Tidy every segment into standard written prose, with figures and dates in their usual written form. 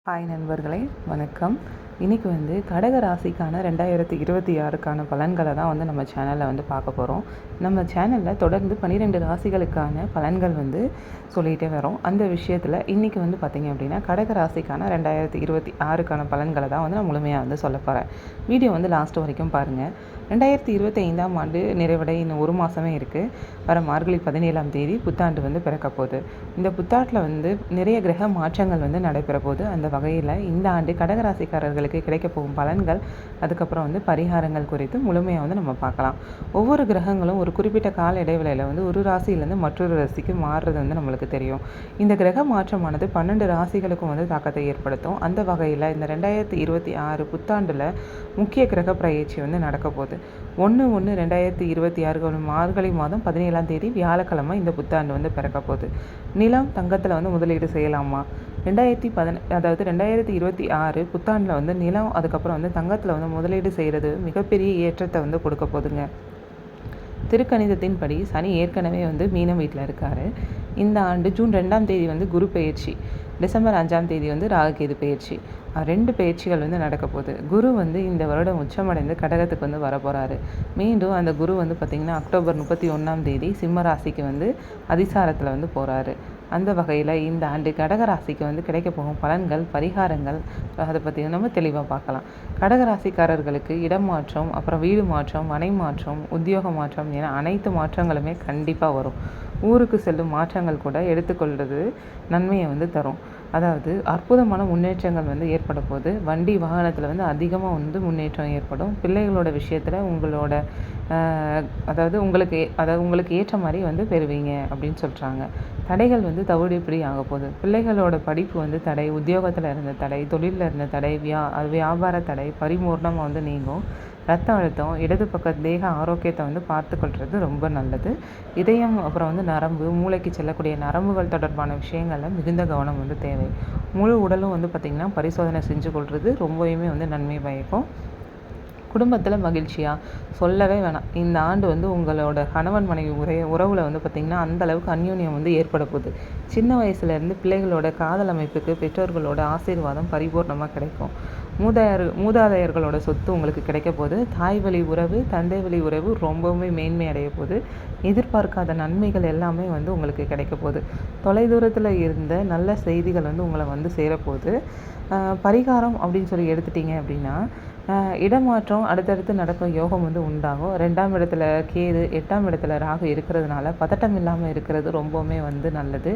Hi நண்பர்களே, வணக்கம். இன்றைக்கி கடக ராசிக்கான 2026க்கான பலன்களை தான் நம்ம சேனலில் பார்க்க போகிறோம். நம்ம சேனலில் தொடர்ந்து 12 ராசிகளுக்கான பலன்கள் சொல்லிகிட்டே வரோம். அந்த விஷயத்தில் இன்றைக்கி பார்த்திங்க அப்படின்னா கடக ராசிக்கான 2026க்கான பலன்களை தான் நான் முழுமையாக சொல்ல போகிறேன். வீடியோ லாஸ்ட் வரைக்கும் பாருங்கள். 2025ஆம் ஆண்டு நிறைவடை இன்னும் ஒரு மாதமே இருக்குது. வர மார்கழி 17ஆம் தேதி புத்தாண்டு பிறக்க போகுது. இந்த புத்தாட்டில் நிறைய கிரக மாற்றங்கள் நடைபெற போகுது. அந்த வகையில் இந்த ஆண்டு கடகராசிக்காரர்களுக்கு கிடைக்க போகும் பலன்கள், அதுக்கப்புறம் பரிகாரங்கள் குறித்து முழுமையாக நம்ம பார்க்கலாம். ஒவ்வொரு கிரகங்களும் ஒரு குறிப்பிட்ட கால இடைவெளியில் ஒரு ராசியிலேருந்து மற்றொரு ராசிக்கு மாறுறது நம்மளுக்கு தெரியும். இந்த கிரக மாற்றமானது 12 ராசிகளுக்கும் தாக்கத்தை ஏற்படுத்தும். அந்த வகையில் இந்த 2026 புத்தாண்டில் முக்கிய கிரக பயிற்சி நடக்க போகுது. 1/1/2026 மார்கழி மாதம் 17ஆம் தேதி வியாழக்கிழமை இந்த புத்தாண்டு பிறக்க போகுது. நிலம், தங்கத்தில் முதலீடு செய்யலாமா? 2026 புத்தாண்டில் நிலம், அதுக்கப்புறம் தங்கத்தில் முதலீடு செய்கிறது மிகப்பெரிய ஏற்றத்தை கொடுக்க போகுதுங்க. திருக்கணிதத்தின் படி சனி ஏற்கனவே மீனம் வீட்டில் இருக்கார். இந்த ஆண்டு ஜூன் 2ஆம் தேதி குரு பயிற்சி, டிசம்பர் 5ஆம் தேதி ராகுகேது பயிற்சி, 2 பயிற்சிகள் நடக்க போகுது. குரு இந்த வருடம் உச்சமடைந்து கடகத்துக்கு வர போகிறாரு. மீண்டும் அந்த குரு பார்த்திங்கன்னா அக்டோபர் 31ஆம் தேதி சிம்ம ராசிக்கு அதிசாரத்தில் போகிறாரு. அந்த வகையில் இந்த ஆண்டு கடகராசிக்கு கிடைக்க போகும் பலன்கள், பரிகாரங்கள், அதை பற்றி நம்ம தெளிவாக பார்க்கலாம். கடகராசிக்காரர்களுக்கு இடம் மாற்றம், அப்புறம் வீடு மாற்றம், மனை மாற்றம், உத்தியோக மாற்றம் என அனைத்து மாற்றங்களுமே கண்டிப்பாக வரும். ஊருக்கு செல்லும் மாற்றங்கள் கூட எடுத்துக்கொள்வது நன்மையை தரும். அதாவது அற்புதமான முன்னேற்றங்கள் ஏற்பட போது. வண்டி வாகனத்தில் அதிகமாக முன்னேற்றம் ஏற்படும். பிள்ளைகளோட விஷயத்தில் உங்களோட உங்களுக்கு ஏற்ற மாதிரி பெறுவீங்க அப்படின்னு சொல்கிறாங்க. தடைகள் தவிடுபடி ஆக போகுது. பிள்ளைகளோட படிப்பு தடை, உத்தியோகத்தில் இருந்த தடை, தொழிலில் இருந்த தடை, வியாபார தடை பரிபூர்ணமாக நீங்கும். ரத்த அழுத்தம், இடது பக்க தேக ஆரோக்கியத்தை பார்த்துக்கொள்வது ரொம்ப நல்லது. இதயம், அப்புறம் நரம்பு, மூளைக்கு செல்லக்கூடிய நரம்புகள் தொடர்பான விஷயங்களில் மிகுந்த கவனம் தேவை. முழு உடலும் பார்த்திங்கன்னா பரிசோதனை செஞ்சு கொள்வது ரொம்பவுமே நன்மை பயக்கும். குடும்பத்தில் மகிழ்ச்சியாக சொல்லவே வேணாம். இந்த ஆண்டு உங்களோட கணவன் மனைவி உறவில் பார்த்திங்கன்னா அந்தளவுக்கு அந்யோன்யம் ஏற்பட போகுது. சின்ன வயசுலேருந்து பிள்ளைகளோட காதல் அமைப்புக்கு பெற்றோர்களோட ஆசீர்வாதம் பரிபூர்ணமாக கிடைக்கும். மூதாதையர்களோட சொத்து உங்களுக்கு கிடைக்க போகுது. தாய் வழி உறவு, தந்தை வழி உறவு ரொம்பவுமே மேன்மை அடைய போகுது. எதிர்பார்க்காத நன்மைகள் எல்லாமே உங்களுக்கு கிடைக்க போகுது. தொலைதூரத்தில் இருந்த நல்ல செய்திகள் உங்களை சேரப்போகுது. பரிகாரம் அப்படின்னு சொல்லி எடுத்துட்டிங்க அப்படின்னா, இடமாற்றம் அடுத்தடுத்து நடக்கும் யோகம் உண்டாகும். 2ஆம் இடத்துல கேது, 8ஆம் இடத்துல ராகு இருக்கிறதுனால பதட்டம் இல்லாமல் இருக்கிறது ரொம்பவுமே நல்லது.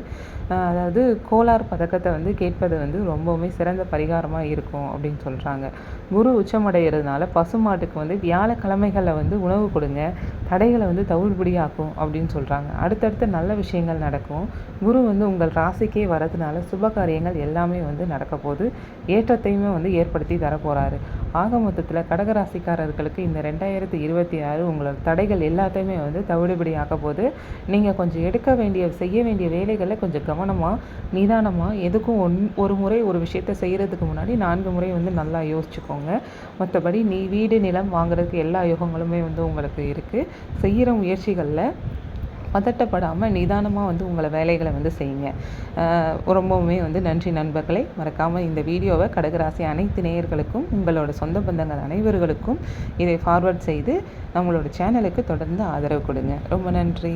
அதாவது கோளாறு பதக்கத்தை கேட்பது ரொம்பவுமே சிறந்த பரிகாரமாக இருக்கும் அப்படின்னு சொல்கிறாங்க. குரு உச்சமடைகிறதுனால பசுமாட்டுக்கு வியாழக்கிழமைகளில் உணவு கொடுங்க. தடைகளை தவிடுபடியாக்கும் அப்படின்னு சொல்கிறாங்க. அடுத்தடுத்து நல்ல விஷயங்கள் நடக்கும். குரு உங்கள் ராசிக்கே வரதுனால சுப காரியங்கள் எல்லாமே நடக்க போகுது. ஏற்றத்தையுமே ஏற்படுத்தி தரப்போகிறாரு. ஆக மொத்தத்தில் கடகராசிக்காரர்களுக்கு இந்த 2026 உங்களோட தடைகள் எல்லாத்தையுமே தவிடுபடி ஆக்க போது. நீங்கள் கொஞ்சம் செய்ய வேண்டிய வேலைகளை கொஞ்சம் கவனமாக, நிதானமாக, எதுக்கும் ஒரு முறை ஒரு விஷயத்தை செய்கிறதுக்கு முன்னாடி 4 முறை நல்லா யோசிச்சுக்கோங்க. மற்றபடி வீடு நிலம் வாங்குறதுக்கு எல்லா யோகங்களுமே உங்களுக்கு இருக்குது. செய்கிற முயற்சிகளில் பதட்டப்படாமல் நிதானமாக உங்களை வேலைகளை செய்யுங்க. ரொம்பவுமே நன்றி நண்பர்களே. மறக்காமல் இந்த வீடியோவை கடகராசி அனைத்து நேயர்களுக்கும், உங்களோட சொந்த பந்தங்கள் அனைவர்களுக்கும் இதை ஃபார்வர்ட் செய்து நம்மளோட சேனலுக்கு தொடர்ந்து ஆதரவு கொடுங்க. ரொம்ப நன்றி.